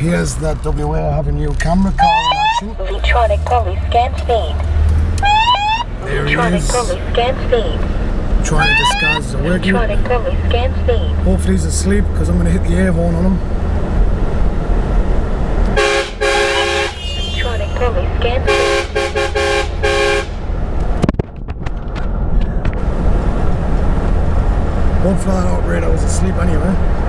appears that WA have a new camera car in action. Electronic poliscan speed. There he Electronic is, poliscan speed. trying to disguise as a workie. Electronic poliscan speed. Hopefully he's asleep because I'm going to hit the air horn on him. Electronic poliscan speed. Hopefully that operator was asleep anyway.